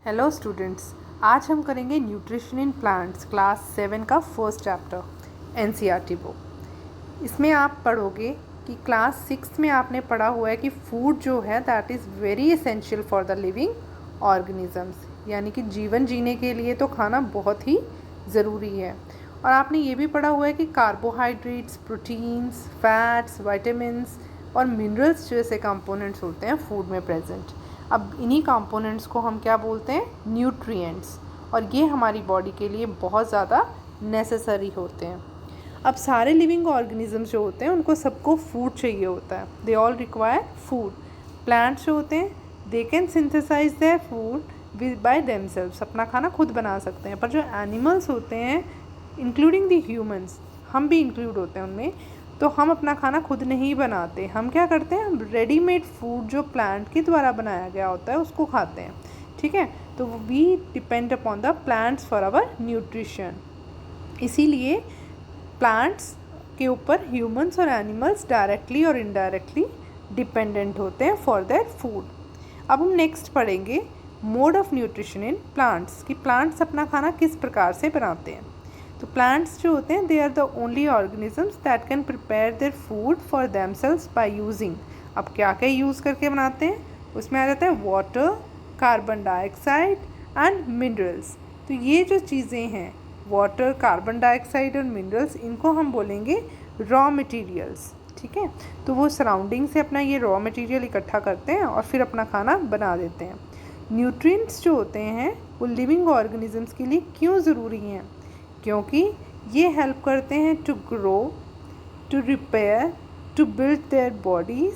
Hello students, आज हम करेंगे न्यूट्रिशन इन प्लांट्स क्लास 7 का फर्स्ट चैप्टर एनसीईआरटी बुक। इसमें आप पढ़ोगे कि क्लास 6 में आपने पढ़ा हुआ है कि फूड जो है that is very essential for the living organisms, यानी कि जीवन जीने के लिए तो खाना बहुत ही ज़रूरी है। और आपने ये भी पढ़ा हुआ है कि कार्बोहाइड्रेट्स, प्रोटीन्स, फैट्स, विटामिन्स और मिनरल्स जैसे कंपोनेंट्स होते हैं फूड में प्रेजेंट। अब इन्हीं कंपोनेंट्स को हम क्या बोलते हैं? न्यूट्रिएंट्स। और ये हमारी बॉडी के लिए बहुत ज़्यादा नेसेसरी होते हैं। अब सारे लिविंग ऑर्गेनिजम्स जो होते हैं उनको सबको फूड चाहिए होता है। They all require food. Plants जो होते हैं they can synthesize their food with by themselves, अपना खाना खुद बना सकते हैं। पर जो एनिमल्स होते हैं इंक्लूडिंग द ह्यूमंस, हम भी इंक्लूड होते हैं उनमें, तो हम अपना खाना खुद नहीं बनाते। हम क्या करते हैं? हम रेडीमेड फूड जो प्लांट के द्वारा बनाया गया होता है उसको खाते हैं। ठीक है, तो we depend upon the plants for our nutrition. इसीलिए प्लांट्स के ऊपर ह्यूमंस और एनिमल्स डायरेक्टली और इनडायरेक्टली डिपेंडेंट होते हैं फॉर देयर फूड। अब हम नेक्स्ट पढ़ेंगे mode of nutrition in plants, कि प्लांट्स अपना खाना किस प्रकार से बनाते हैं। तो प्लांट्स जो होते हैं they are the only organisms that can prepare their food for themselves by using. अब क्या क्या यूज़ करके बनाते हैं? उसमें आ जाता है water, carbon dioxide and minerals. तो ये जो चीज़ें हैं वाटर, कार्बन डाइऑक्साइड और मिनरल्स, इनको हम बोलेंगे रॉ मटेरियल्स। ठीक है, तो वो सराउंडिंग से अपना ये रॉ मटेरियल इकट्ठा करते हैं और फिर अपना खाना बना देते हैं। न्यूट्रिएंट्स जो होते हैं वो लिविंग ऑर्गेनिजम्स के लिए क्यों ज़रूरी हैं? क्योंकि ये हेल्प करते हैं to grow, to repair, to build their bodies.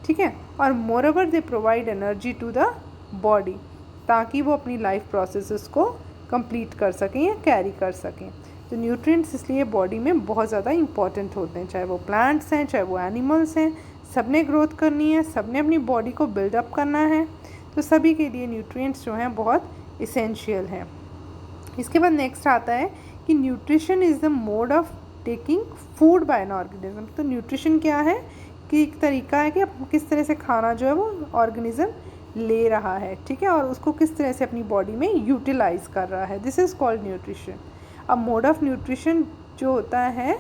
ठीक है, और moreover they provide energy to the body, ताकि वो अपनी लाइफ प्रोसेसेस को कंप्लीट कर सकें या कैरी कर सकें। तो न्यूट्रिएंट्स इसलिए बॉडी में बहुत ज़्यादा इंपॉर्टेंट होते हैं, चाहे वो प्लांट्स हैं चाहे वो एनिमल्स हैं। सब ने ग्रोथ करनी है, सब ने अपनी बॉडी को बिल्डअप करना है, तो सभी के लिए न्यूट्रिएंट्स जो हैं बहुत इसेंशियल हैं। इसके बाद नेक्स्ट आता है कि nutrition is the mode of taking food by an organism. तो न्यूट्रिशन क्या है? कि एक तरीका है कि किस तरह से खाना जो है वो ऑर्गेनिज्म ले रहा है। ठीक है, और उसको किस तरह से अपनी बॉडी में यूटिलाइज कर रहा है। This is called nutrition. अब मोड ऑफ न्यूट्रिशन जो होता है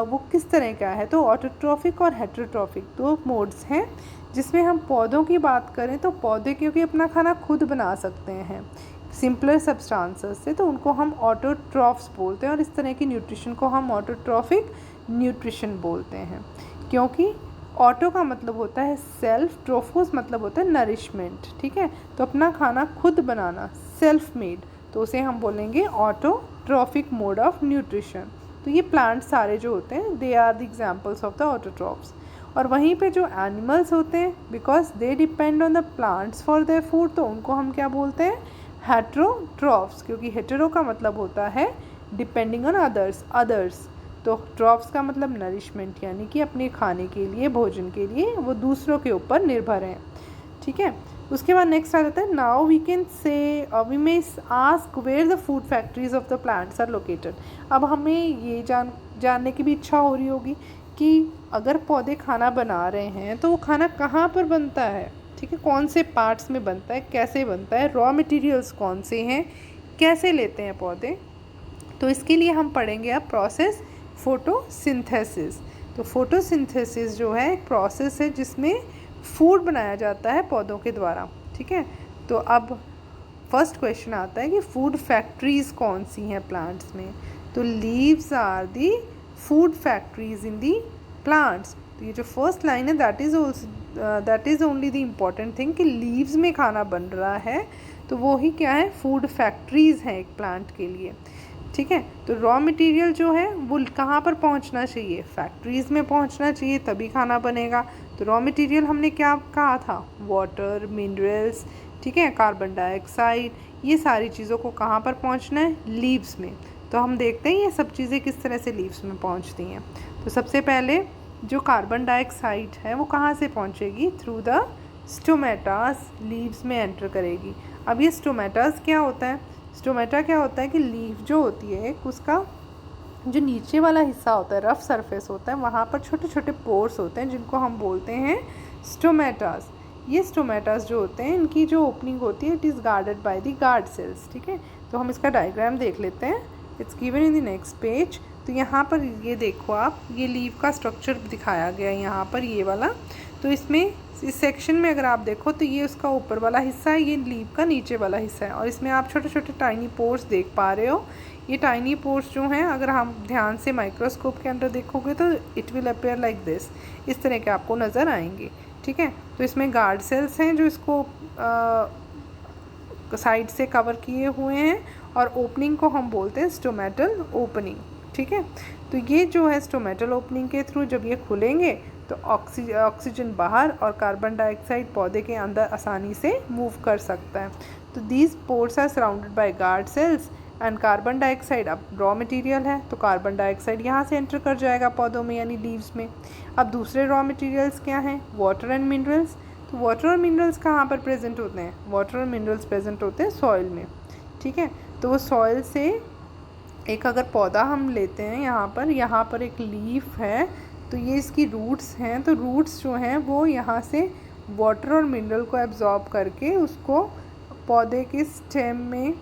वो किस तरह का है? तो ऑटोट्रॉफिक और हेटेरोट्रॉफिक दो मोड्स हैं। जिसमें हम पौधों की बात करें तो पौधे क्योंकि अपना खाना खुद बना सकते हैं सिंपलर सब्सटेंसेस से, तो उनको हम ऑटोट्रॉफ्स बोलते हैं। और इस तरह की न्यूट्रिशन को हम ऑटोट्रॉफिक न्यूट्रिशन बोलते हैं। क्योंकि ऑटो का मतलब होता है सेल्फ, ट्रोफोस मतलब होता है नरिशमेंट। ठीक है, तो अपना खाना खुद बनाना, सेल्फ मेड, तो उसे हम बोलेंगे ऑटोट्रॉफिक मोड ऑफ न्यूट्रिशन। तो ये प्लांट सारे जो होते हैं they are the examples of the autotrophs. और वहीं पे जो एनिमल्स होते हैं because they depend on the plants for their food, तो उनको हम क्या बोलते हैं? हेटेरोट्रॉफ्स। क्योंकि हेटेरो का मतलब होता है डिपेंडिंग ऑन अदर्स, तो ट्रॉफ्स का मतलब नरिशमेंट, यानी कि अपने खाने के लिए, भोजन के लिए वो दूसरों के ऊपर निर्भर हैं। ठीक है, उसके बाद नेक्स्ट आ जाता है now we can say we may ask where the food factories of the plants are located. अब हमें ये जानने की भी इच्छा हो रही होगी कि अगर पौधे खाना बना रहे हैं तो वो खाना कहाँ पर बनता है। ठीक है, कौन से पार्ट्स में बनता है, कैसे बनता है, रॉ मटेरियल्स कौन से हैं, कैसे लेते हैं पौधे। तो इसके लिए हम पढ़ेंगे अब प्रोसेस फोटोसिंथेसिस। तो फोटोसिंथेसिस जो है एक प्रोसेस है जिसमें फूड बनाया जाता है पौधों के द्वारा। ठीक है, तो अब फर्स्ट क्वेश्चन आता है कि फूड फैक्ट्रीज़ कौन सी हैं प्लांट्स में। तो leaves are the food factories in the plants. तो ये जो फर्स्ट लाइन है that is only the important thing कि लीव्स में खाना बन रहा है, तो वो ही क्या है? फूड फैक्ट्रीज़ हैं एक प्लांट के लिए। ठीक है, तो रॉ मटेरियल जो है वो कहाँ पर पहुँचना चाहिए? फैक्ट्रीज़ में पहुँचना चाहिए, तभी खाना बनेगा। तो रॉ मटेरियल हमने क्या कहा था? वाटर, मिनरल्स, ठीक है, कार्बन डाइऑक्साइड, ये सारी चीज़ों को कहाँ पर पहुँचना है? लीव्स में। तो हम देखते हैं ये सब चीज़ें किस तरह से लीव्स में पहुँचती हैं। तो सबसे पहले जो कार्बन डाइऑक्साइड है वो कहाँ से पहुँचेगी? थ्रू द स्टोमेटास, लीव्स में एंटर करेगी। अब ये स्टोमेटास क्या होता है? स्टोमेटा क्या होता है कि लीफ जो होती है उसका जो नीचे वाला हिस्सा होता है, रफ सरफेस होता है, वहाँ पर छोटे छोटे पोर्स होते हैं जिनको हम बोलते हैं स्टोमेटास। ये स्टोमेटास जो होते हैं इनकी जो ओपनिंग होती है it is guarded by the guard cells. ठीक है, तो हम इसका डायग्राम देख लेते हैं। It's given in the next page. तो यहाँ पर ये देखो आप, ये लीव का स्ट्रक्चर दिखाया गया है यहाँ पर, ये वाला। तो इसमें इस सेक्शन में अगर आप देखो तो ये उसका ऊपर वाला हिस्सा है, ये लीव का नीचे वाला हिस्सा है, और इसमें आप छोटे छोटे टाइनी पोर्स देख पा रहे हो। ये टाइनी पोर्स जो हैं अगर हम ध्यान से माइक्रोस्कोप के अंदर देखोगे तो it will appear like this, इस तरह के आपको नज़र आएंगे। ठीक है, तो इसमें गार्ड सेल्स हैं जो इसको साइड से कवर किए हुए हैं, और ओपनिंग को हम बोलते हैं स्टोमेटल ओपनिंग। ठीक है, तो ये जो है स्टोमेटल ओपनिंग के थ्रू जब ये खुलेंगे तो ऑक्सीजन बाहर और कार्बन डाइऑक्साइड पौधे के अंदर आसानी से मूव कर सकता है। तो these pores are surrounded by guard cells and carbon dioxide अब रॉ मटेरियल है, तो कार्बन डाइऑक्साइड यहाँ से एंटर कर जाएगा पौधों में यानी लीव्स में। अब दूसरे रॉ मटेरियल्स क्या हैं? Water and minerals. तो वाटर और मिनरल्स कहाँ पर प्रेजेंट होते हैं? वाटर और मिनरल्स प्रेजेंट होते हैं सॉइल में। ठीक है, तो वो सॉइल से एक अगर पौधा हम लेते हैं, यहाँ पर एक लीफ है, तो ये इसकी रूट्स हैं। तो रूट्स जो हैं वो यहाँ से वाटर और मिनरल को एब्जॉर्ब करके उसको पौधे के स्टेम में,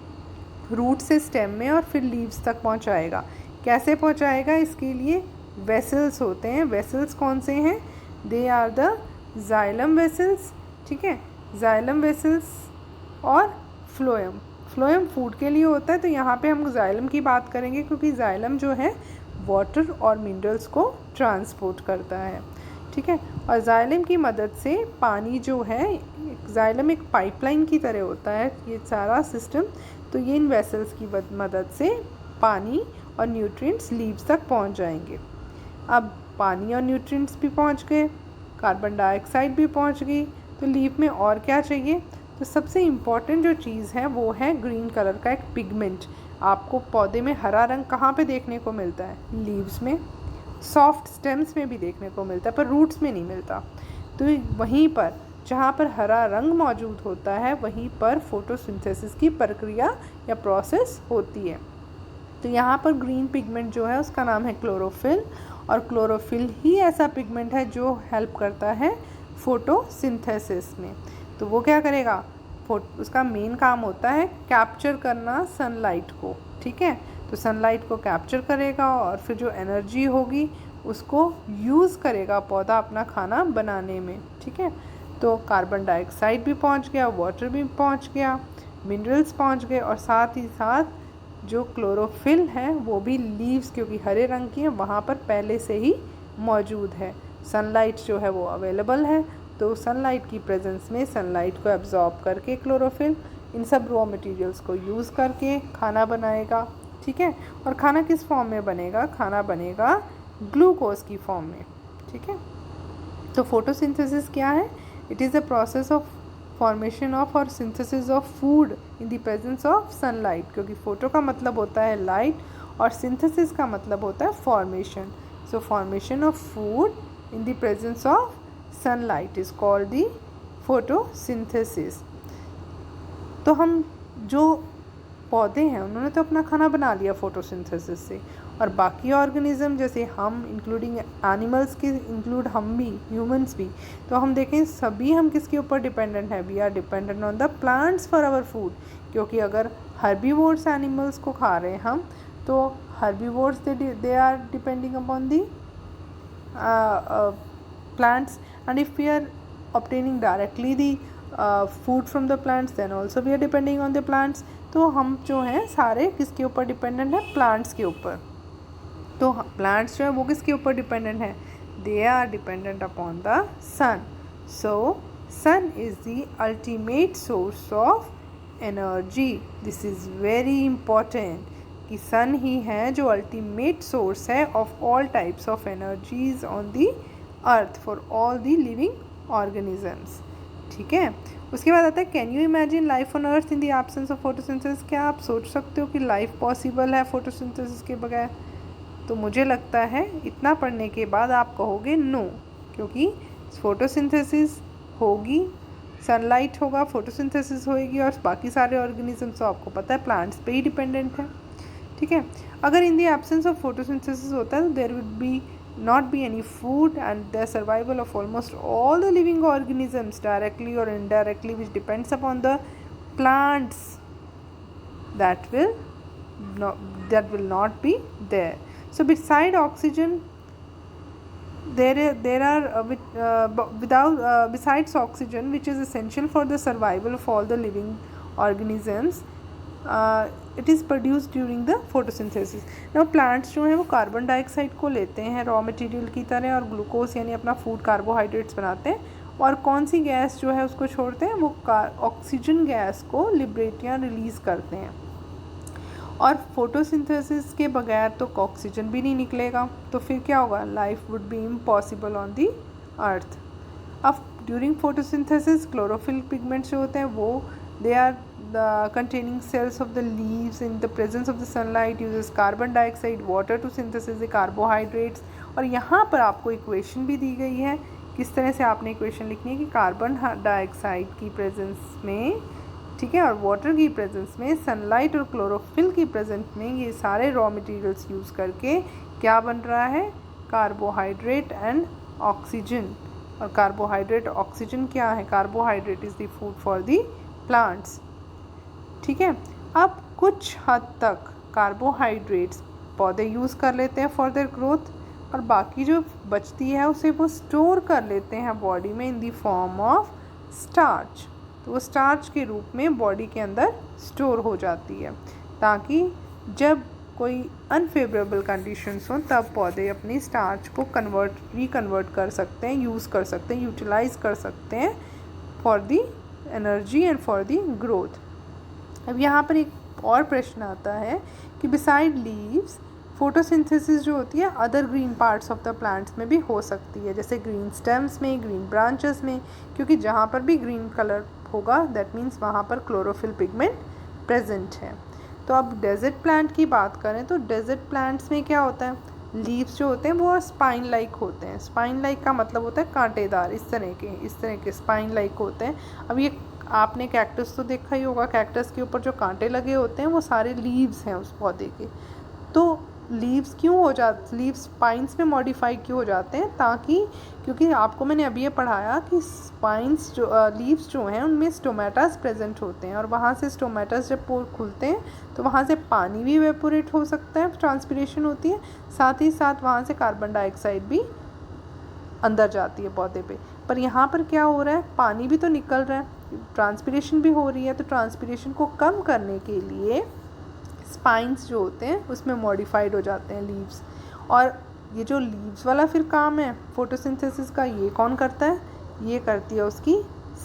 रूट से स्टेम में और फिर लीव्स तक पहुँचाएगा। कैसे पहुँचाएगा? इसके लिए वेसल्स होते हैं। वेसल्स कौन से हैं? They are the xylem vessels. ठीक है, जाइलम वेसल्स और फ्लोएम। फ्लोएम फूड के लिए होता है, तो यहाँ पे हम जाइलम की बात करेंगे क्योंकि जाइलम जो है वाटर और मिनरल्स को ट्रांसपोर्ट करता है। ठीक है, और जाइलम की मदद से पानी जो है, जाइलम एक पाइपलाइन की तरह होता है ये सारा सिस्टम, तो ये इन वेसल्स की मदद से पानी और न्यूट्रिएंट्स लीव्स तक पहुंच जाएंगे। अब पानी और न्यूट्रिएंट्स भी पहुंच गए, कार्बन डाइऑक्साइड भी पहुंच गई, तो लीफ में और क्या चाहिए? तो सबसे इम्पॉर्टेंट जो चीज़ है वो है ग्रीन कलर का एक पिगमेंट। आपको पौधे में हरा रंग कहाँ पे देखने को मिलता है? लीव्स में, सॉफ्ट स्टेम्स में भी देखने को मिलता है पर रूट्स में नहीं मिलता। तो वहीं पर जहाँ पर हरा रंग मौजूद होता है वहीं पर फोटोसिंथेसिस की प्रक्रिया या प्रोसेस होती है। तो यहाँ पर ग्रीन पिगमेंट जो है उसका नाम है क्लोरोफिल, और क्लोरोफिल ही ऐसा पिगमेंट है जो हेल्प करता है फोटोसिंथेसिस में। तो वो क्या करेगा? उसका मेन काम होता है कैप्चर करना सनलाइट को। ठीक है, तो सनलाइट को कैप्चर करेगा और फिर जो एनर्जी होगी उसको यूज़ करेगा पौधा अपना खाना बनाने में। ठीक है, तो कार्बन डाइऑक्साइड भी पहुंच गया, वाटर भी पहुंच गया, मिनरल्स पहुंच गए, और साथ ही साथ जो क्लोरोफिल है वो भी लीव्स क्योंकि हरे रंग की है वहाँ पर पहले से ही मौजूद है। सनलाइट जो है वो अवेलेबल है, तो सनलाइट की प्रेजेंस में सनलाइट को एब्जॉर्ब करके क्लोरोफिल इन सब रॉ मटेरियल्स को यूज़ करके खाना बनाएगा। ठीक है, और खाना किस फॉर्म में बनेगा? खाना बनेगा ग्लूकोज की फॉर्म में। ठीक है, तो फोटोसिंथेसिस क्या है? It is the process of formation of और synthesis of food in the presence of sunlight, क्योंकि फोटो का मतलब होता है लाइट और सिंथेसिस का मतलब होता है formation. So formation of food in the presence of sunlight is called the photosynthesis. तो हम जो पौधे हैं उन्होंने तो अपना खाना बना लिया फोटोसिंथेसिस से, और बाकी ऑर्गेनिज्म जैसे हम इंक्लूडिंग एनिमल्स के इंक्लूड हम भी, ह्यूमंस भी, तो हम देखें सभी हम किसके ऊपर डिपेंडेंट हैं? We are dependent on the plants for our food. क्योंकि अगर हर्बीवोर्स एनिमल्स को खा रहे हैं हम, तो herbivores they are depending upon the plants, and if we are obtaining directly the food from the plants then also we are depending on the plants। तो हम जो हैं सारे किसके ऊपर डिपेंडेंट हैं? प्लांट्स के ऊपर। तो प्लांट्स जो है वो किसके ऊपर डिपेंडेंट है? They are dependent upon the sun. So sun is the ultimate source of energy. This is very important कि सन ही है जो अल्टीमेट सोर्स है of all types of energies on the earth for all the living organisms. ठीक है, उसके बाद आता है can you imagine life on earth in the absence of photosynthesis. क्या आप सोच सकते हो कि लाइफ पॉसिबल है फोटोसिंथेसिस के बगैर? तो मुझे लगता है इतना पढ़ने के बाद आप कहोगे नो, क्योंकि फोटोसिंथेसिस होगी, सनलाइट होगा, फोटोसिंथेसिस होएगी, और बाकी सारे ऑर्गेनिजम्स तो आपको पता है प्लांट्स पे ही डिपेंडेंट है। ठीक है, अगर in the absence of photosynthesis होता है तो there would be not be any food, and the survival of almost all the living organisms directly or indirectly, which depends upon the plants, that will not be there. So beside oxygen, besides oxygen, which is essential for the survival of all the living organisms, it is produced during the photosynthesis. Now plants जो हैं वो carbon dioxide को लेते हैं raw material की तरह, और glucose यानी अपना फूड कार्बोहाइड्रेट्स बनाते हैं, और कौन सी गैस जो है उसको छोड़ते हैं, वो ऑक्सीजन गैस को लिबरेट या रिलीज़ करते हैं। और फोटोसिंथेसिस के बगैर तो ऑक्सीजन भी नहीं निकलेगा, तो फिर क्या होगा, life would be impossible on the earth. अब ड्यूरिंग फोटोसिंथेसिस क्लोरोफिल पिगमेंट्स जो होते हैं वो they are containing cells of the leaves in the presence of the sunlight uses carbon dioxide water to synthesize the carbohydrates। और यहाँ पर आपको equation भी दी गई है, किस तरह से आपने इक्वेशन लिखनी है कि कार्बन डाइऑक्साइड की प्रेजेंस में, ठीक है, और वाटर की प्रेजेंस में, सनलाइट और क्लोरोफिल की प्रेजेंस में, ये सारे रॉ मटेरियल्स यूज़ करके क्या बन रहा है, कार्बोहाइड्रेट एंड ऑक्सीजन। और कार्बोहाइड्रेट ऑक्सीजन क्या है, carbohydrate is the food for the plants, ठीक है। अब कुछ हद तक कार्बोहाइड्रेट्स पौधे यूज़ कर लेते हैं फॉर देयर ग्रोथ, और बाकी जो बचती है उसे वो स्टोर कर लेते हैं बॉडी में in the form of starch. तो वो स्टार्च के रूप में बॉडी के अंदर स्टोर हो जाती है, ताकि जब कोई अनफेवरेबल कंडीशंस हों तब पौधे अपनी स्टार्च को रिकन्वर्ट कर सकते हैं, यूज़ कर सकते हैं, यूटिलाइज़ कर सकते हैं for the energy and for the growth. अब यहाँ पर एक और प्रश्न आता है कि बिसाइड लीव्स फोटोसिंथेसिस जो होती है other green parts of the plants में भी हो सकती है, जैसे ग्रीन स्टेम्स में, ग्रीन ब्रांचेस में, क्योंकि जहाँ पर भी ग्रीन कलर होगा दैट मीन्स वहाँ पर क्लोरोफिल पिगमेंट प्रेजेंट है। तो अब डेजर्ट प्लांट की बात करें तो डेजर्ट प्लांट्स में क्या होता है, लीव्स जो होते हैं वो स्पाइन लाइक होते हैं। स्पाइन लाइक का मतलब होता है कांटेदार, इस तरह के स्पाइन लाइक होते हैं। अब ये आपने कैक्टस तो देखा ही होगा, कैक्टस के ऊपर जो कांटे लगे होते हैं वो सारे लीव्स हैं उस पौधे के। तो लीव्स क्यों हो जाते, लीव्स स्पाइंस में मॉडिफाई क्यों हो जाते हैं, ताकि क्योंकि आपको मैंने अभी ये पढ़ाया कि स्पाइंस जो लीव्स जो हैं उनमें स्टोमेटास प्रेजेंट होते हैं, और वहाँ से स्टोमेटास जब पोर खुलते हैं तो वहाँ से पानी भी वेपोरेट हो सकता है, ट्रांसपिरेशन होती है, साथ ही साथ वहाँ से कार्बन डाइऑक्साइड भी अंदर जाती है पौधे पे। पर यहाँ पर क्या हो रहा है, पानी भी तो निकल रहा है, ट्रांसपिरेशन भी हो रही है, तो ट्रांसपिरेशन को कम करने के लिए स्पाइंस जो होते हैं उसमें मॉडिफाइड हो जाते हैं लीव्स। और ये जो लीव्स वाला फिर काम है फोटोसिंथेसिस का, ये कौन करता है, ये करती है उसकी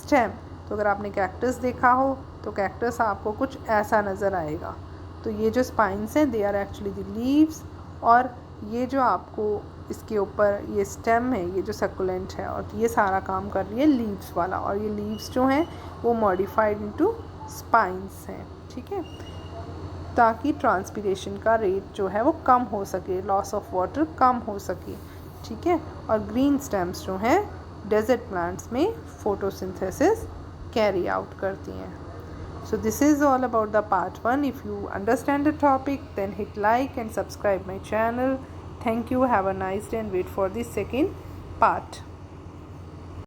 स्टेम। तो अगर आपने कैक्टस देखा हो तो कैक्टस आपको कुछ ऐसा नज़र आएगा। तो ये जो स्पाइंस हैं they are actually the leaves, और ये जो आपको इसके ऊपर ये स्टेम है, ये जो सक्युलेंट है, और ये सारा काम कर रही है लीव्स वाला, और ये लीव्स जो हैं वो मॉडिफाइड इनटू स्पाइंस हैं, ठीक है, ताकि ट्रांसपिरेशन का रेट जो है वो कम हो सके, लॉस ऑफ वाटर कम हो सके, ठीक है। और ग्रीन स्टेम्स जो हैं डेजर्ट प्लांट्स में फोटोसिंथेसिस कैरी आउट करती हैं। So this is all about the part 1. If you understand the topic, then hit like and subscribe my channel. Thank you. Have a nice day and wait for the second part.